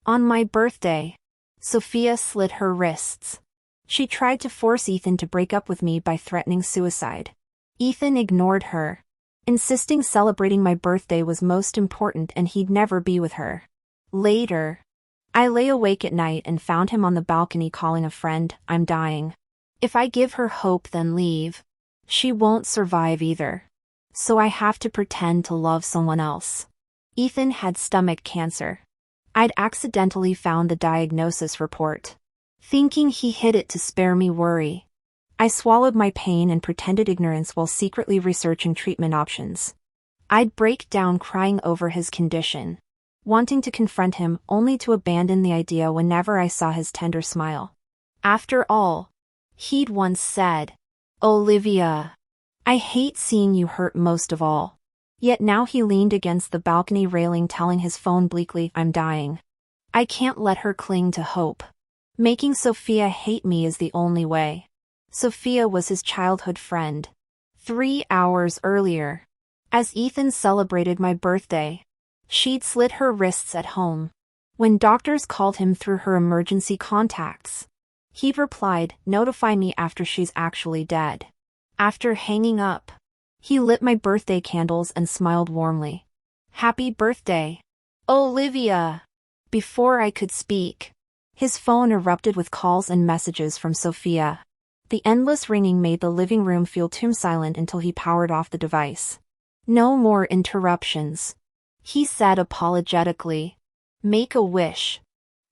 On my birthday, Sophia slit her wrists. She tried to force Ethan to break up with me by threatening suicide. Ethan ignored her, insisting celebrating my birthday was most important and he'd never be with her. Later, I lay awake at night and found him on the balcony calling a friend, "I'm dying. If I give her hope then leave, she won't survive either. So I have to pretend to love someone else." Ethan had stomach cancer. I'd accidentally found the diagnosis report, thinking he hid it to spare me worry. I swallowed my pain and pretended ignorance while secretly researching treatment options. I'd break down crying over his condition, wanting to confront him only to abandon the idea whenever I saw his tender smile. After all, he'd once said, "Olivia, I hate seeing you hurt most of all." Yet now he leaned against the balcony railing telling his phone bleakly, "I'm dying. I can't let her cling to hope. Making Sophia hate me is the only way." Sophia was his childhood friend. 3 hours earlier, as Ethan celebrated my birthday, she'd slit her wrists at home. When doctors called him through her emergency contacts, he'd replied, "Notify me after she's actually dead." After hanging up, he lit my birthday candles and smiled warmly. "Happy birthday, Olivia." Before I could speak, his phone erupted with calls and messages from Sophia. The endless ringing made the living room feel tomb silent until he powered off the device. "No more interruptions," he said apologetically. "Make a wish."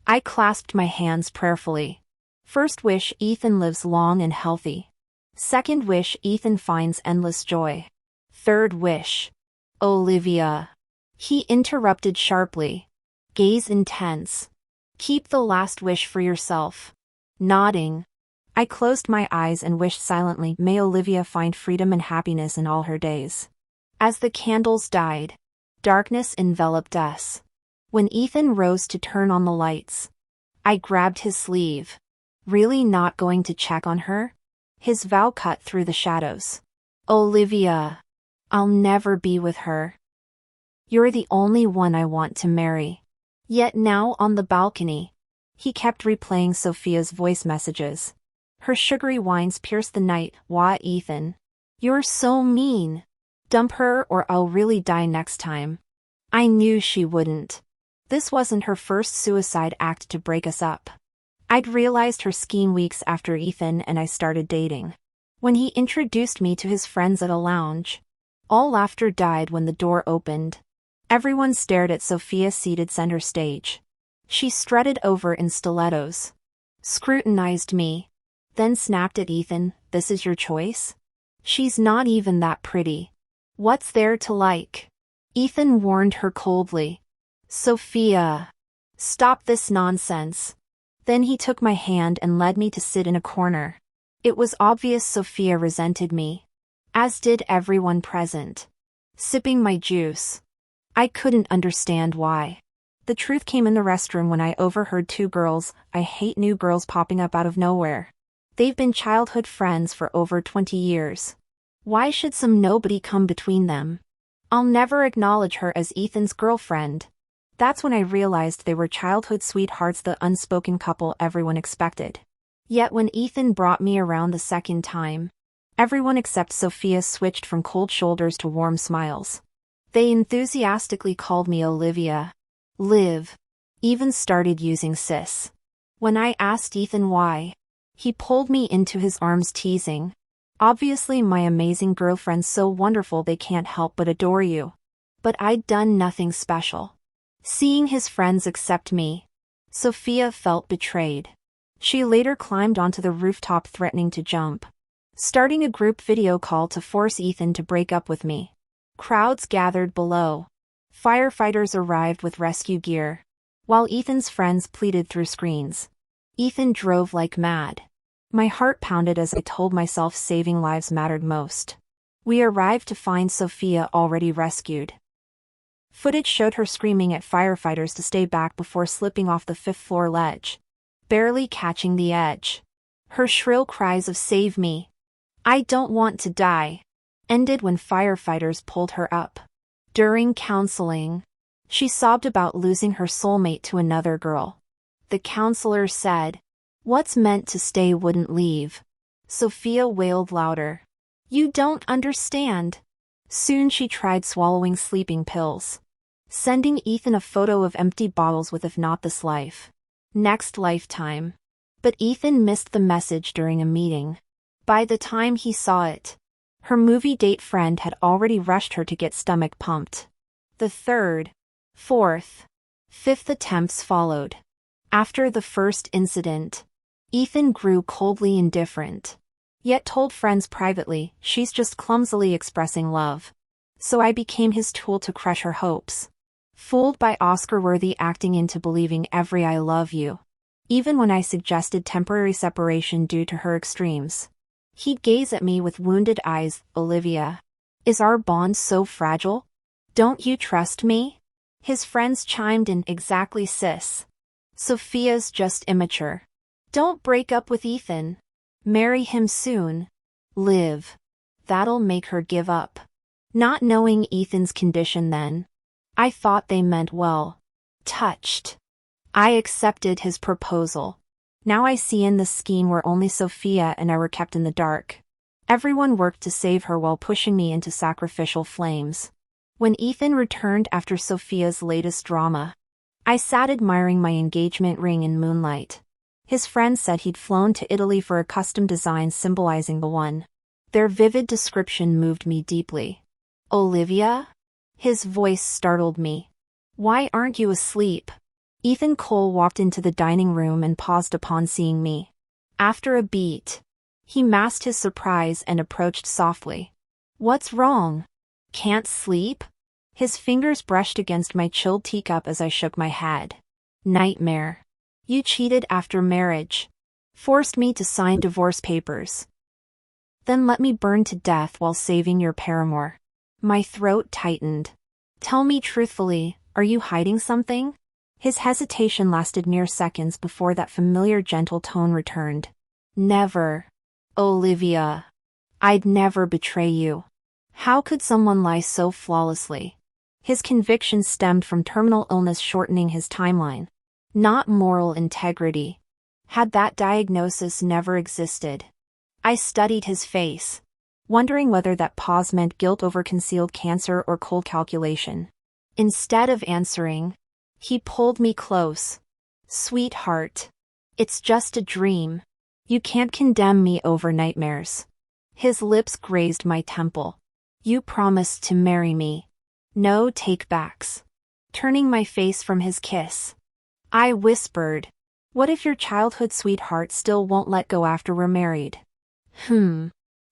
I clasped my hands prayerfully. First wish, Ethan lives long and healthy. Second wish, Ethan finds endless joy. Third wish, Olivia. He interrupted sharply. Gaze intense. "Keep the last wish for yourself." Nodding, I closed my eyes and wished silently, "May Olivia find freedom and happiness in all her days." As the candles died, darkness enveloped us. When Ethan rose to turn on the lights, I grabbed his sleeve. Really not going to check on her? His vow cut through the shadows. "Olivia, I'll never be with her. You're the only one I want to marry." Yet now on the balcony, he kept replaying Sophia's voice messages. Her sugary whines pierced the night. "Wah, Ethan. You're so mean. Dump her or I'll really die next time." I knew she wouldn't. This wasn't her first suicide act to break us up. I'd realized her scheme weeks after Ethan and I started dating. When he introduced me to his friends at a lounge, all laughter died when the door opened. Everyone stared at Sophia seated center stage. She strutted over in stilettos, scrutinized me, then snapped at Ethan, "This is your choice? She's not even that pretty. What's there to like?" Ethan warned her coldly. "Sophia, stop this nonsense." Then he took my hand and led me to sit in a corner. It was obvious Sophia resented me, as did everyone present. Sipping my juice, I couldn't understand why. The truth came in the restroom when I overheard two girls. I hate new girls popping up out of nowhere. They've been childhood friends for over 20 years. Why should some nobody come between them? I'll never acknowledge her as Ethan's girlfriend. That's when I realized they were childhood sweethearts, the unspoken couple everyone expected. Yet when Ethan brought me around the second time, everyone except Sophia switched from cold shoulders to warm smiles. They enthusiastically called me Olivia, Liv, even started using sis. When I asked Ethan why, he pulled me into his arms teasing, "Obviously my amazing girlfriend's so wonderful they can't help but adore you." But I'd done nothing special. Seeing his friends accept me, Sophia felt betrayed. She later climbed onto the rooftop threatening to jump, starting a group video call to force Ethan to break up with me. Crowds gathered below. Firefighters arrived with rescue gear, while Ethan's friends pleaded through screens. Ethan drove like mad. My heart pounded as I told myself saving lives mattered most. We arrived to find Sophia already rescued. Footage showed her screaming at firefighters to stay back before slipping off the 5th-floor ledge, barely catching the edge. Her shrill cries of "Save me! I don't want to die!" ended when firefighters pulled her up. During counseling, She sobbed about losing her soulmate to another girl. The counselor said, "What's meant to stay wouldn't leave." Sophia wailed louder. "You don't understand." Soon she tried swallowing sleeping pills. Sending Ethan a photo of empty bottles with "if not this life, next lifetime." But Ethan missed the message during a meeting. By the time he saw it, her movie date friend had already rushed her to get stomach pumped. The third, fourth, fifth attempts followed. After the first incident, Ethan grew coldly indifferent. Yet told friends privately, "She's just clumsily expressing love." So I became his tool to crush her hopes. Fooled by Oscar-worthy acting into believing every "I love you," even when I suggested temporary separation due to her extremes. He'd gaze at me with wounded eyes. "Olivia, is our bond so fragile? Don't you trust me?" His friends chimed in, "Exactly, sis. Sophia's just immature. Don't break up with Ethan. Marry him soon. Live. That'll make her give up." Not knowing Ethan's condition then, I thought they meant well. Touched, I accepted his proposal. Now I see in the scheme where only Sophia and I were kept in the dark. Everyone worked to save her while pushing me into sacrificial flames. When Ethan returned after Sophia's latest drama, I sat admiring my engagement ring in moonlight. His friends said he'd flown to Italy for a custom design symbolizing the one. Their vivid description moved me deeply. "Olivia?" His voice startled me. "Why aren't you asleep?" Ethan Cole walked into the dining room and paused upon seeing me. After a beat, he masked his surprise and approached softly. "What's wrong? Can't sleep?" His fingers brushed against my chilled teacup as I shook my head. "Nightmare. You cheated after marriage. Forced me to sign divorce papers. Then let me burn to death while saving your paramour." My throat tightened. "Tell me truthfully, are you hiding something?" His hesitation lasted mere seconds before that familiar gentle tone returned. "Never. Olivia. I'd never betray you." How could someone lie so flawlessly? His conviction stemmed from terminal illness shortening his timeline, not moral integrity. Had that diagnosis never existed? I studied his face, wondering whether that pause meant guilt over concealed cancer or cold calculation. Instead of answering, he pulled me close. "Sweetheart, it's just a dream. You can't condemn me over nightmares." His lips grazed my temple. "You promised to marry me. No take-backs." Turning my face from his kiss, I whispered, "What if your childhood sweetheart still won't let go after we're married?"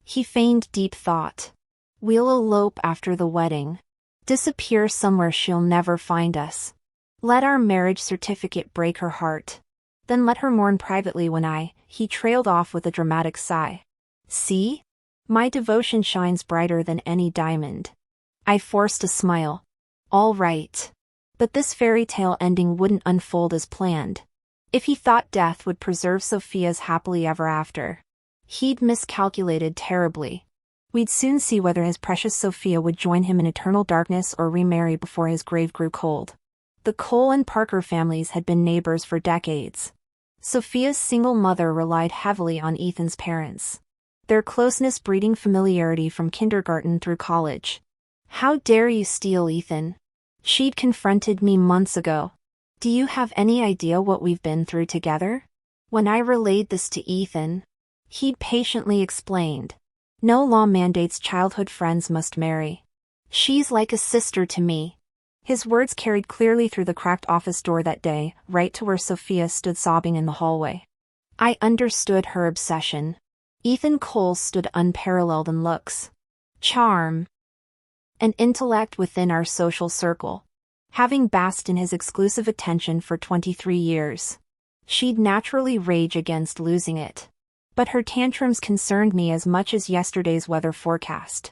He feigned deep thought. "We'll elope after the wedding. Disappear somewhere she'll never find us. Let our marriage certificate break her heart. Then let her mourn privately when He trailed off with a dramatic sigh. "See? My devotion shines brighter than any diamond." I forced a smile. All right. But this fairy tale ending wouldn't unfold as planned. If he thought death would preserve Sophia's happily ever after, he'd miscalculated terribly. We'd soon see whether his precious Sophia would join him in eternal darkness or remarry before his grave grew cold. The Cole and Parker families had been neighbors for decades. Sophia's single mother relied heavily on Ethan's parents, their closeness breeding familiarity from kindergarten through college. "How dare you steal Ethan?" She'd confronted me months ago. "Do you have any idea what we've been through together?" When I relayed this to Ethan, he'd patiently explained, "No law mandates childhood friends must marry. She's like a sister to me." His words carried clearly through the cracked office door that day, right to where Sophia stood sobbing in the hallway. I understood her obsession. Ethan Cole stood unparalleled in looks, charm, and intellect within our social circle. Having basked in his exclusive attention for 23 years, she'd naturally rage against losing it. But her tantrums concerned me as much as yesterday's weather forecast.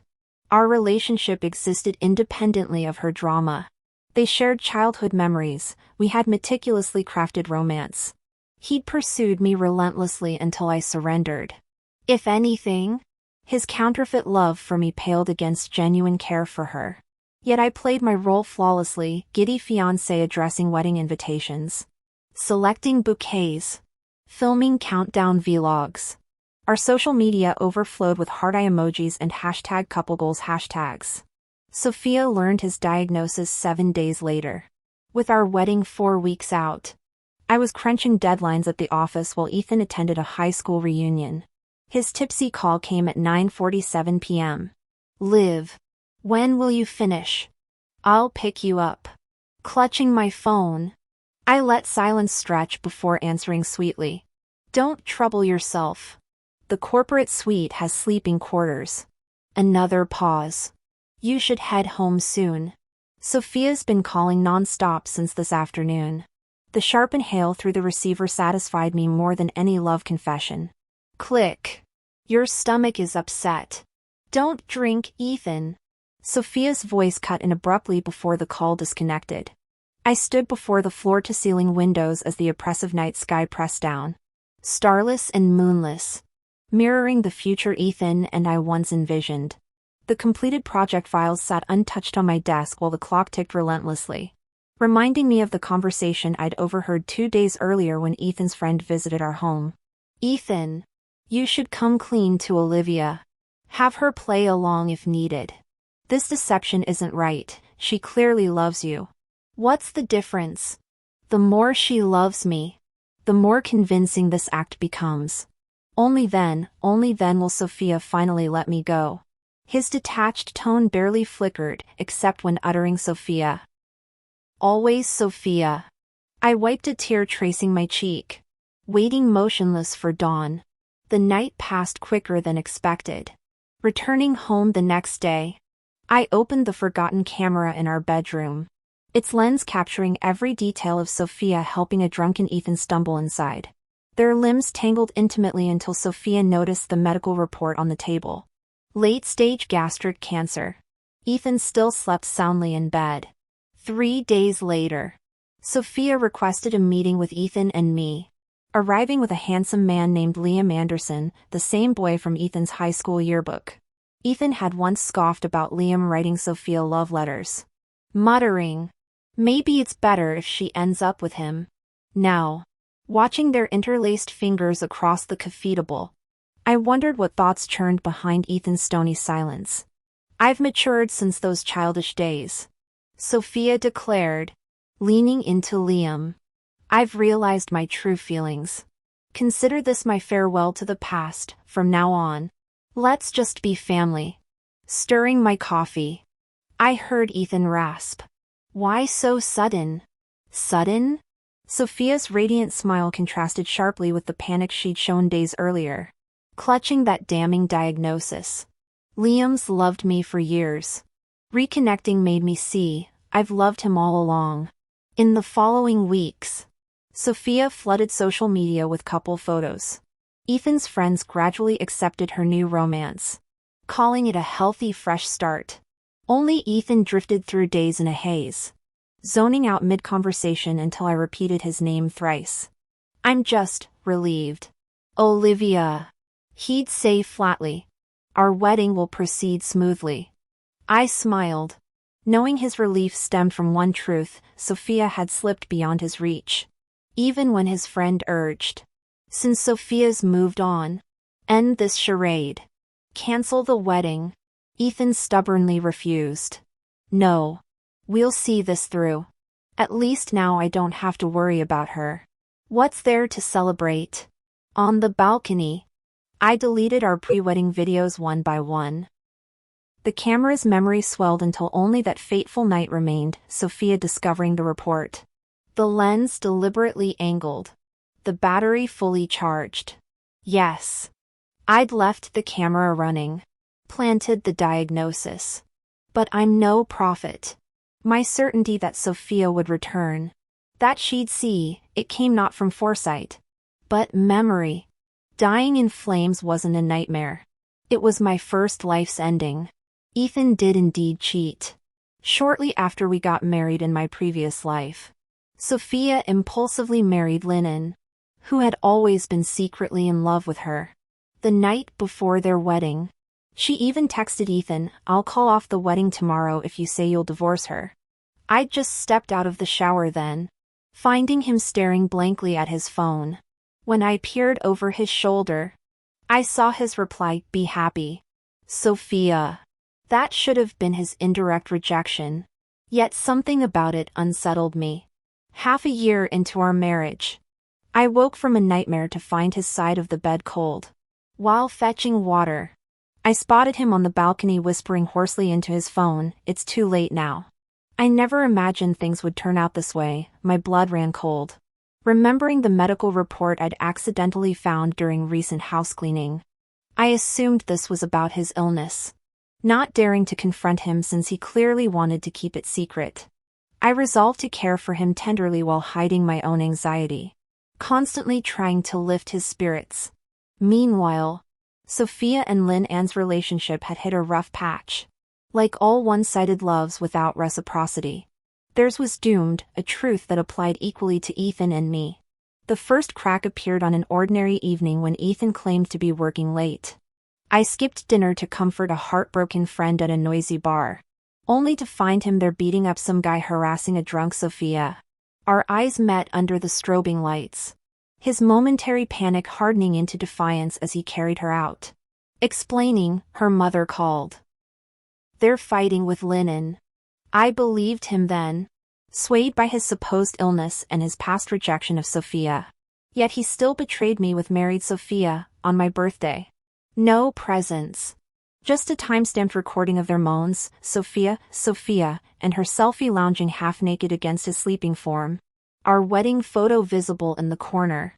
Our relationship existed independently of her drama. They shared childhood memories, we had meticulously crafted romance. He'd pursued me relentlessly until I surrendered. If anything, his counterfeit love for me paled against genuine care for her. Yet I played my role flawlessly, giddy fiancé addressing wedding invitations, selecting bouquets, filming countdown vlogs. Our social media overflowed with heart eye emojis and hashtag couple goals hashtags. Sophia learned his diagnosis 7 days later. With our wedding 4 weeks out, I was crunching deadlines at the office while Ethan attended a high school reunion. His tipsy call came at 9:47 p.m. Liv, when will you finish? I'll pick you up. Clutching my phone, I let silence stretch before answering sweetly. Don't trouble yourself. The corporate suite has sleeping quarters. Another pause. You should head home soon. Sophia's been calling non-stop since this afternoon. The sharp inhale through the receiver satisfied me more than any love confession. Click. Your stomach is upset. Don't drink, Ethan. Sophia's voice cut in abruptly before the call disconnected. I stood before the floor-to-ceiling windows as the oppressive night sky pressed down. Starless and moonless, mirroring the future Ethan and I once envisioned. The completed project files sat untouched on my desk while the clock ticked relentlessly, reminding me of the conversation I'd overheard 2 days earlier when Ethan's friend visited our home. Ethan, you should come clean to Olivia. Have her play along if needed. This deception isn't right, she clearly loves you. What's the difference? The more she loves me, the more convincing this act becomes. Only then will Sophia finally let me go. His detached tone barely flickered, except when uttering Sophia. Always Sophia. I wiped a tear tracing my cheek, waiting motionless for dawn. The night passed quicker than expected. Returning home the next day, I opened the forgotten camera in our bedroom, its lens capturing every detail of Sophia helping a drunken Ethan stumble inside. Their limbs tangled intimately until Sophia noticed the medical report on the table. Late-stage gastric cancer. Ethan still slept soundly in bed. 3 days later, Sophia requested a meeting with Ethan and me, arriving with a handsome man named Liam Anderson, the same boy from Ethan's high school yearbook. Ethan had once scoffed about Liam writing Sophia love letters, muttering, maybe it's better if she ends up with him. Now, watching their interlaced fingers across the coffee table, I wondered what thoughts churned behind Ethan's stony silence. I've matured since those childish days, Sophia declared, leaning into Liam. I've realized my true feelings. Consider this my farewell to the past. From now on, let's just be family. Stirring my coffee, I heard Ethan rasp. Why so sudden? Sudden? Sophia's radiant smile contrasted sharply with the panic she'd shown days earlier, clutching that damning diagnosis. Liam's loved me for years. Reconnecting made me see, I've loved him all along. In the following weeks, Sophia flooded social media with couple photos. Ethan's friends gradually accepted her new romance, calling it a healthy fresh start. Only Ethan drifted through days in a haze, zoning out mid-conversation until I repeated his name thrice. I'm just relieved. Olivia, he'd say flatly. Our wedding will proceed smoothly. I smiled, knowing his relief stemmed from one truth: Sophia had slipped beyond his reach. Even when his friend urged, since Sophia's moved on, end this charade. Cancel the wedding. Ethan stubbornly refused. No. We'll see this through. At least now I don't have to worry about her. What's there to celebrate? On the balcony, I deleted our pre-wedding videos one by one. The camera's memory swelled until only that fateful night remained, Sophia discovering the report. The lens deliberately angled. The battery fully charged. Yes. I'd left the camera running. Planted the diagnosis. But I'm no prophet. My certainty that Sophia would return, that she'd see, it came not from foresight, but memory. Dying in flames wasn't a nightmare. It was my first life's ending. Ethan did indeed cheat. Shortly after we got married in my previous life, Sophia impulsively married Lennon, who had always been secretly in love with her. The night before their wedding, She even texted Ethan, "I'll call off the wedding tomorrow if you say you'll divorce her." I'd just stepped out of the shower then, finding him staring blankly at his phone. When I peered over his shoulder, I saw his reply, "Be happy, Sophia." That should have been his indirect rejection. Yet something about it unsettled me. Half a year into our marriage, I woke from a nightmare to find his side of the bed cold. While fetching water, I spotted him on the balcony whispering hoarsely into his phone, "It's too late now." I never imagined things would turn out this way. My blood ran cold, remembering the medical report I'd accidentally found during recent house cleaning. I assumed this was about his illness, not daring to confront him since he clearly wanted to keep it secret. I resolved to care for him tenderly while hiding my own anxiety, constantly trying to lift his spirits. Meanwhile, Sophia and Lin Ann's relationship had hit a rough patch. Like all one-sided loves without reciprocity, theirs was doomed, a truth that applied equally to Ethan and me. The first crack appeared on an ordinary evening when Ethan claimed to be working late. I skipped dinner to comfort a heartbroken friend at a noisy bar, only to find him there beating up some guy harassing a drunk Sophia. Our eyes met under the strobing lights, his momentary panic hardening into defiance as he carried her out, explaining, "Her mother called. They're fighting with Linen." I believed him then, swayed by his supposed illness and his past rejection of Sophia. Yet he still betrayed me with married Sophia, on my birthday. No presents, just a time-stamped recording of their moans, Sophia, and her selfie lounging half-naked against his sleeping form. Our wedding photo visible in the corner.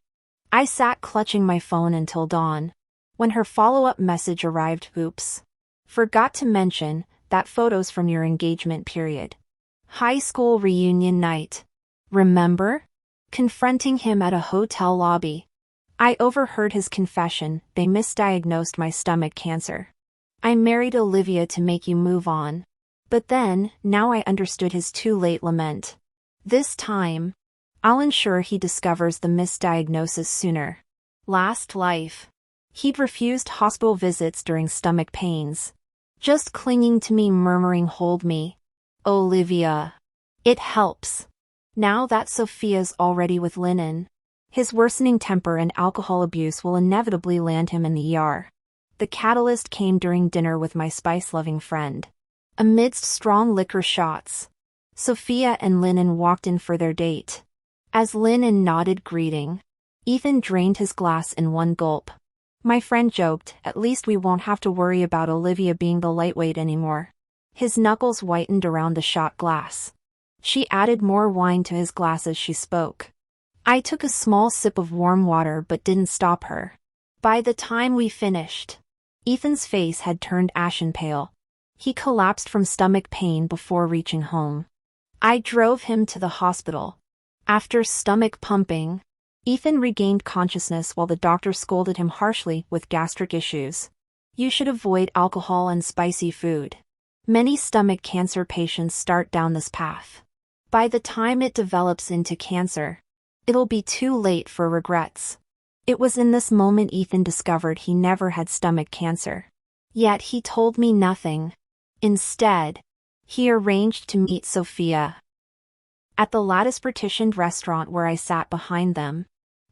I sat clutching my phone until dawn, when her follow-up message arrived. "Oops. Forgot to mention, that photo's from your engagement period. High school reunion night. Remember?" Confronting him at a hotel lobby, I overheard his confession, "They misdiagnosed my stomach cancer. I married Olivia to make you move on." But then, now I understood his too-late lament. This time, I'll ensure he discovers the misdiagnosis sooner. Last life, he'd refused hospital visits during stomach pains, just clinging to me murmuring, "Hold me, Olivia. It helps." Now that Sophia's already with Linen, his worsening temper and alcohol abuse will inevitably land him in the ER. The catalyst came during dinner with my spice-loving friend. Amidst strong liquor shots, Sophia and Linen walked in for their date. As Linen nodded greeting, Ethan drained his glass in one gulp. My friend joked, "At least we won't have to worry about Olivia being the lightweight anymore." His knuckles whitened around the shot glass. She added more wine to his glass as she spoke. I took a small sip of warm water but didn't stop her. By the time we finished, Ethan's face had turned ashen pale. He collapsed from stomach pain before reaching home. I drove him to the hospital. After stomach pumping, Ethan regained consciousness while the doctor scolded him harshly with gastric issues. "You should avoid alcohol and spicy food. Many stomach cancer patients start down this path. By the time it develops into cancer, it'll be too late for regrets." It was in this moment Ethan discovered he never had stomach cancer. Yet he told me nothing. Instead, he arranged to meet Sophia at the lattice-partitioned restaurant where I sat behind them.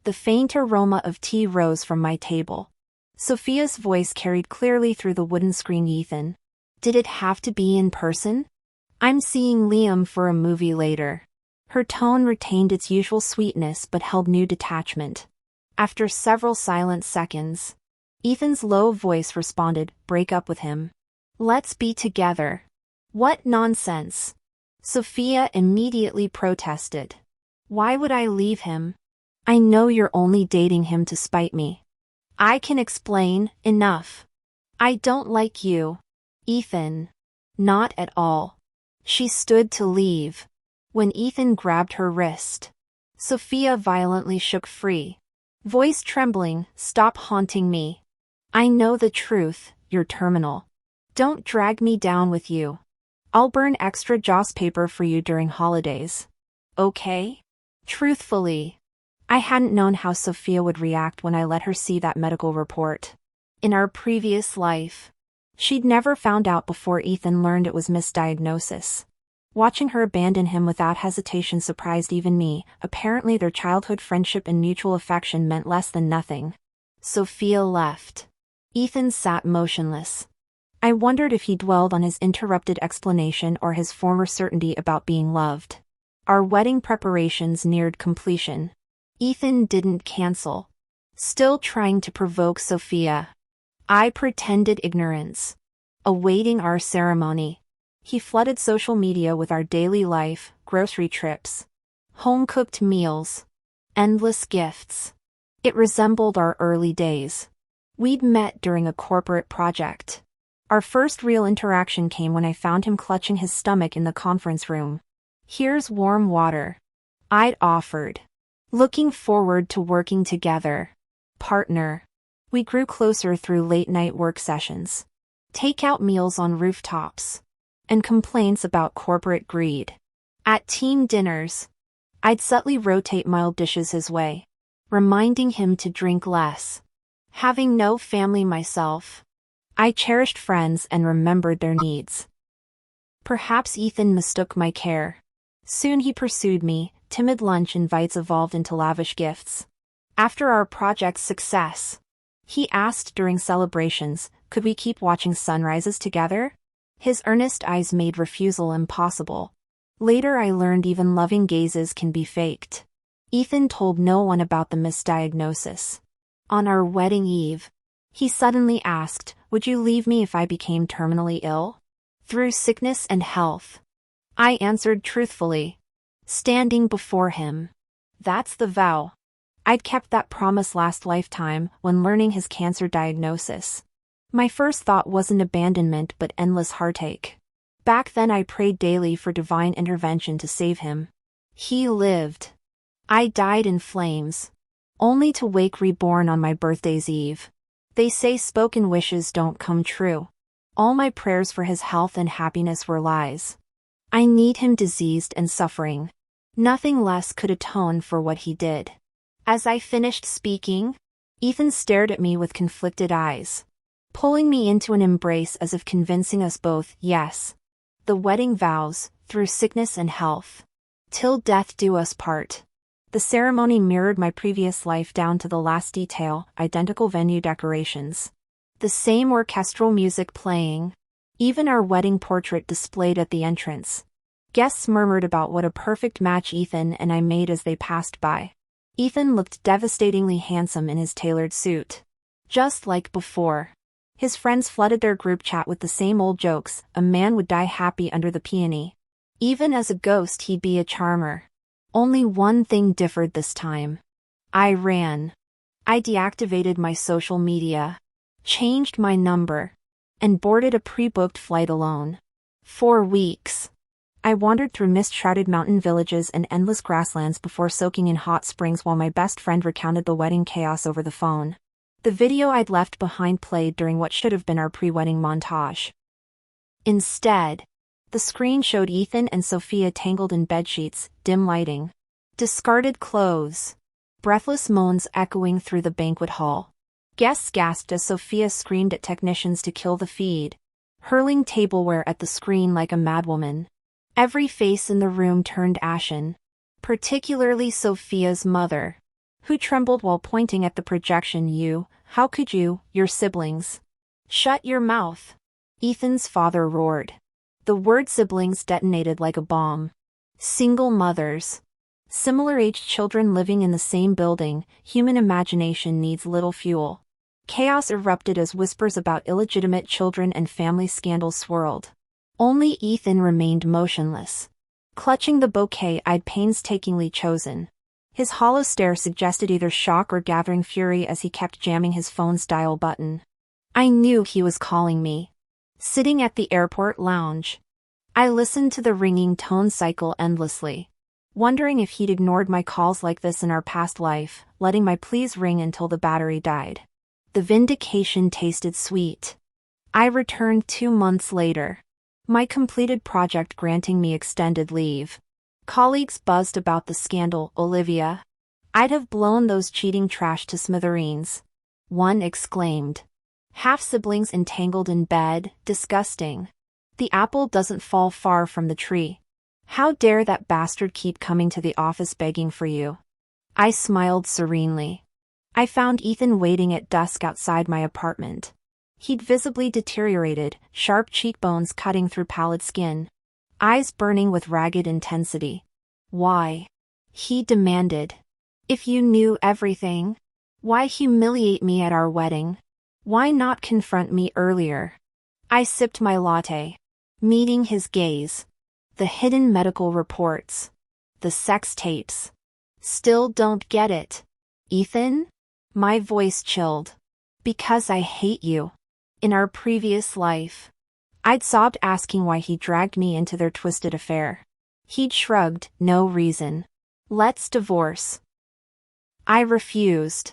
The faint aroma of tea rose from my table. Sophia's voice carried clearly through the wooden screen. "Ethan, did it have to be in person? I'm seeing Liam for a movie later." Her tone retained its usual sweetness but held new detachment. After several silent seconds, Ethan's low voice responded, "Break up with him. Let's be together." "What nonsense!" Sophia immediately protested. "Why would I leave him? I know you're only dating him to spite me." "I can explain, enough. I don't like you, Ethan." "Not at all." She stood to leave, when Ethan grabbed her wrist. Sophia violently shook free, voice trembling, "Stop haunting me. I know the truth, you're terminal. Don't drag me down with you. I'll burn extra joss paper for you during holidays. Okay?" Truthfully, I hadn't known how Sophia would react when I let her see that medical report. In our previous life, She'd never found out before Ethan learned it was misdiagnosis. Watching her abandon him without hesitation surprised even me. Apparently their childhood friendship and mutual affection meant less than nothing. Sophia left. Ethan sat motionless. I wondered if he dwelled on his interrupted explanation or his former certainty about being loved. Our wedding preparations neared completion. Ethan didn't cancel. Still trying to provoke Sophia. I pretended ignorance. Awaiting our ceremony. He flooded social media with our daily life, grocery trips, home-cooked meals, endless gifts. It resembled our early days. We'd met during a corporate project. Our first real interaction came when I found him clutching his stomach in the conference room. "Here's warm water," I'd offered. "Looking forward to working together, partner." We grew closer through late-night work sessions, takeout meals on rooftops, and complaints about corporate greed. At team dinners, I'd subtly rotate mild dishes his way, reminding him to drink less. Having no family myself, I cherished friends and remembered their needs. Perhaps Ethan mistook my care. Soon he pursued me. Timid lunch invites evolved into lavish gifts. After our project's success, he asked during celebrations, could we keep watching sunrises together? His earnest eyes made refusal impossible. Later I learned even loving gazes can be faked. Ethan told no one about the misdiagnosis. On our wedding eve, he suddenly asked, would you leave me if I became terminally ill? Through sickness and health. I answered truthfully, standing before him. That's the vow. I'd kept that promise last lifetime when learning his cancer diagnosis. My first thought wasn't abandonment but endless heartache. Back then I prayed daily for divine intervention to save him. He lived. I died in flames, only to wake reborn on my birthday's eve. They say spoken wishes don't come true. All my prayers for his health and happiness were lies. I need him diseased and suffering. Nothing less could atone for what he did. As I finished speaking, Ethan stared at me with conflicted eyes, pulling me into an embrace as if convincing us both, yes, the wedding vows, through sickness and health, till death do us part. The ceremony mirrored my previous life down to the last detail, identical venue decorations, the same orchestral music playing, even our wedding portrait displayed at the entrance. Guests murmured about what a perfect match Ethan and I made as they passed by. Ethan looked devastatingly handsome in his tailored suit. Just like before. His friends flooded their group chat with the same old jokes, a man would die happy under the peony. Even as a ghost he'd be a charmer. Only one thing differed this time. I ran. I deactivated my social media, changed my number, and boarded a pre-booked flight alone. 4 weeks. I wandered through mist-shrouded mountain villages and endless grasslands before soaking in hot springs while my best friend recounted the wedding chaos over the phone. The video I'd left behind played during what should have been our pre-wedding montage. Instead, the screen showed Ethan and Sophia tangled in bedsheets, dim lighting, discarded clothes, breathless moans echoing through the banquet hall. Guests gasped as Sophia screamed at technicians to kill the feed, hurling tableware at the screen like a madwoman. Every face in the room turned ashen, particularly Sophia's mother, who trembled while pointing at the projection. How could you, your siblings? Shut your mouth, Ethan's father roared. The word siblings detonated like a bomb. Single mothers. Similar-aged children living in the same building, human imagination needs little fuel. Chaos erupted as whispers about illegitimate children and family scandals swirled. Only Ethan remained motionless, clutching the bouquet I'd painstakingly chosen. His hollow stare suggested either shock or gathering fury as he kept jamming his phone's dial button. I knew he was calling me. Sitting at the airport lounge, I listened to the ringing tone cycle endlessly, wondering if he'd ignored my calls like this in our past life, letting my pleas ring until the battery died. The vindication tasted sweet. I returned 2 months later, my completed project granting me extended leave. Colleagues buzzed about the scandal. Olivia, I'd have blown those cheating trash to smithereens, one exclaimed. Half-siblings entangled in bed, disgusting. The apple doesn't fall far from the tree. How dare that bastard keep coming to the office begging for you? I smiled serenely. I found Ethan waiting at dusk outside my apartment. He'd visibly deteriorated, sharp cheekbones cutting through pallid skin. Eyes burning with ragged intensity. Why? He demanded. If you knew everything, why humiliate me at our wedding? Why not confront me earlier? I sipped my latte, meeting his gaze. The hidden medical reports. The sex tapes. Still don't get it. Ethan? My voice chilled. Because I hate you. In our previous life. I'd sobbed asking why he dragged me into their twisted affair. He'd shrugged, no reason. Let's divorce. I refused.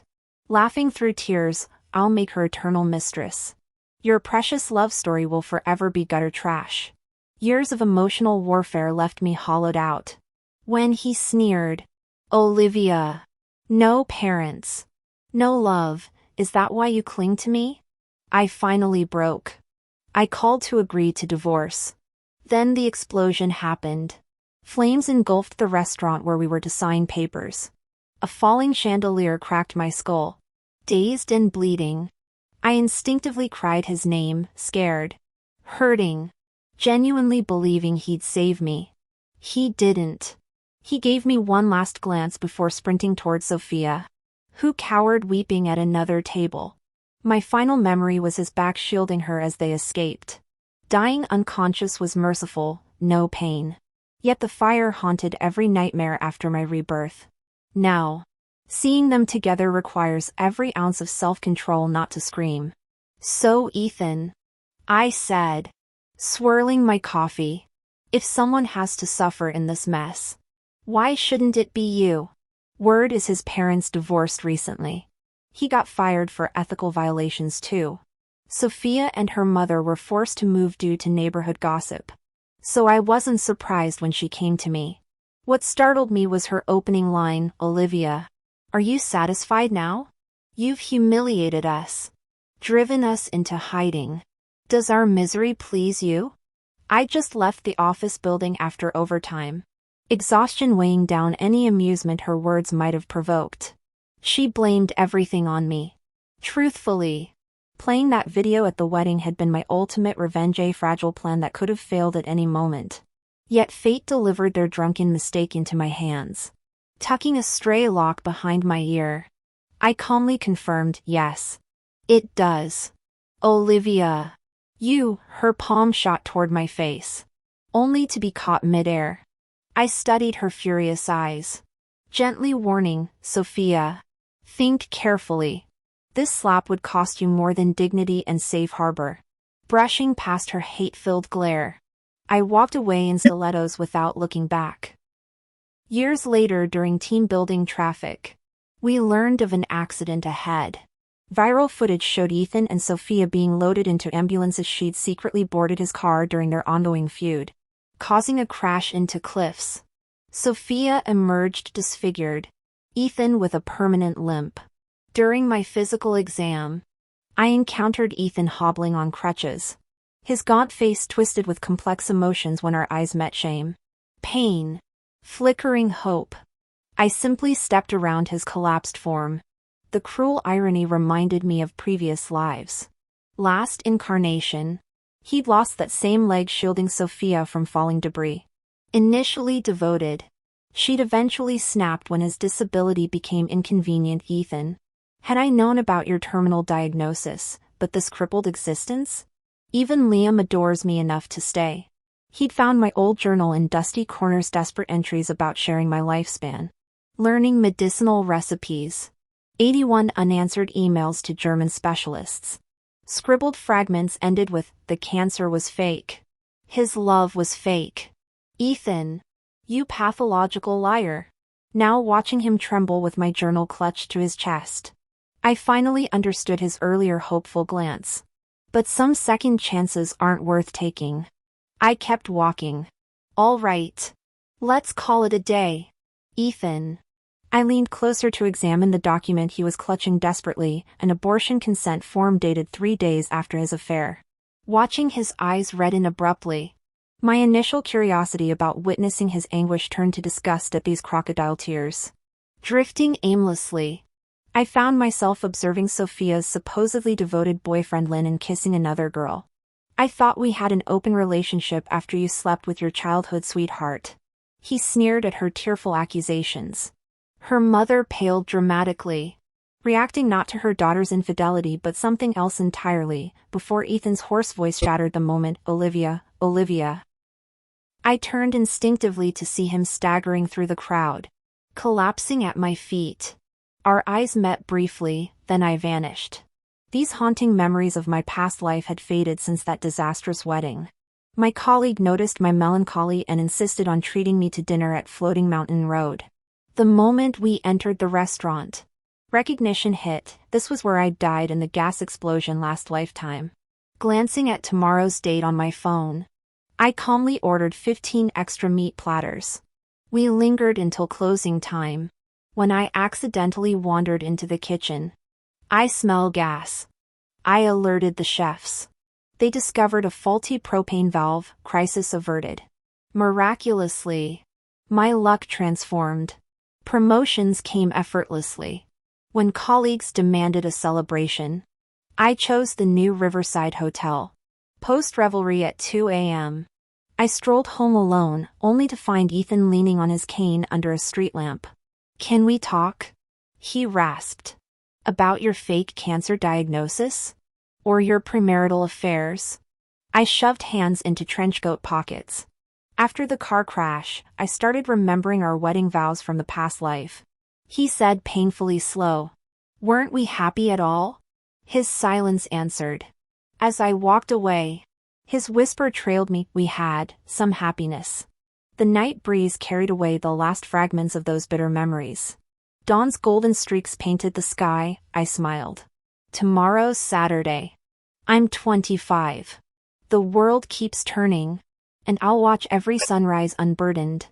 Laughing through tears, I'll make her eternal mistress. Your precious love story will forever be gutter trash. Years of emotional warfare left me hollowed out. When he sneered, Olivia. No parents. No love, is that why you cling to me? I finally broke. I called to agree to divorce. Then the explosion happened. Flames engulfed the restaurant where we were to sign papers. A falling chandelier cracked my skull. Dazed and bleeding, I instinctively cried his name, scared, hurting, genuinely believing he'd save me. He didn't. He gave me one last glance before sprinting toward Sophia, who cowered weeping at another table. My final memory was his back shielding her as they escaped. Dying unconscious was merciful, no pain. Yet the fire haunted every nightmare after my rebirth. Now, seeing them together requires every ounce of self-control not to scream. So Ethan, I said, swirling my coffee, if someone has to suffer in this mess, why shouldn't it be you? Word is his parents divorced recently. He got fired for ethical violations too. Sophia and her mother were forced to move due to neighborhood gossip. So I wasn't surprised when she came to me. What startled me was her opening line, Olivia. Are you satisfied now? You've humiliated us. Driven us into hiding. Does our misery please you? I just left the office building after overtime. Exhaustion weighing down any amusement her words might have provoked. She blamed everything on me. Truthfully, playing that video at the wedding had been my ultimate revenge-fragile plan that could have failed at any moment. Yet fate delivered their drunken mistake into my hands. Tucking a stray lock behind my ear, I calmly confirmed, yes. It does. Olivia. You, her palm shot toward my face. Only to be caught midair. I studied her furious eyes. Gently warning, Sophia. Think carefully. This slap would cost you more than dignity and safe harbor. Brushing past her hate-filled glare, I walked away in stilettos without looking back. Years later during team-building traffic, we learned of an accident ahead. Viral footage showed Ethan and Sophia being loaded into ambulances. She'd secretly boarded his car during their ongoing feud, causing a crash into cliffs. Sophia emerged disfigured, Ethan with a permanent limp. During my physical exam, I encountered Ethan hobbling on crutches. His gaunt face twisted with complex emotions when our eyes met: shame, pain, flickering hope. I simply stepped around his collapsed form. The cruel irony reminded me of previous lives. Last incarnation, he'd lost that same leg shielding Sophia from falling debris. Initially devoted, she'd eventually snapped when his disability became inconvenient. Ethan, had I known about your terminal diagnosis, but this crippled existence? Even Liam adores me enough to stay. He'd found my old journal in dusty corners, desperate entries about sharing my lifespan. Learning medicinal recipes. 81 unanswered emails to German specialists. Scribbled fragments ended with, the cancer was fake. His love was fake. Ethan, you pathological liar. Now watching him tremble with my journal clutched to his chest, I finally understood his earlier hopeful glance. But some second chances aren't worth taking. I kept walking. All right. Let's call it a day. Ethan. I leaned closer to examine the document he was clutching desperately, an abortion consent form dated 3 days after his affair. Watching his eyes redden abruptly, my initial curiosity about witnessing his anguish turned to disgust at these crocodile tears. Drifting aimlessly, I found myself observing Sophia's supposedly devoted boyfriend Lennon kissing another girl. I thought we had an open relationship after you slept with your childhood sweetheart. He sneered at her tearful accusations. Her mother paled dramatically, reacting not to her daughter's infidelity but something else entirely, before Ethan's hoarse voice shattered the moment. Olivia, Olivia. I turned instinctively to see him staggering through the crowd, collapsing at my feet. Our eyes met briefly, then I vanished. These haunting memories of my past life had faded since that disastrous wedding. My colleague noticed my melancholy and insisted on treating me to dinner at Floating Mountain Road. The moment we entered the restaurant, recognition hit. This was where I'd died in the gas explosion last lifetime. Glancing at tomorrow's date on my phone, I calmly ordered 15 extra meat platters. We lingered until closing time, when I accidentally wandered into the kitchen. I smell gas. I alerted the chefs. They discovered a faulty propane valve, crisis averted. Miraculously, my luck transformed. Promotions came effortlessly. When colleagues demanded a celebration, I chose the new Riverside Hotel. Post-revelry at 2 a.m., I strolled home alone, only to find Ethan leaning on his cane under a street lamp. "Can we talk?" he rasped. "About your fake cancer diagnosis? Or your premarital affairs?" I shoved hands into trenchcoat pockets. After the car crash, I started remembering our wedding vows from the past life. He said painfully slow, "Weren't we happy at all?" His silence answered. As I walked away, his whisper trailed me. We had some happiness. The night breeze carried away the last fragments of those bitter memories. Dawn's golden streaks painted the sky. I smiled. Tomorrow's Saturday. I'm 25. The world keeps turning, and I'll watch every sunrise unburdened.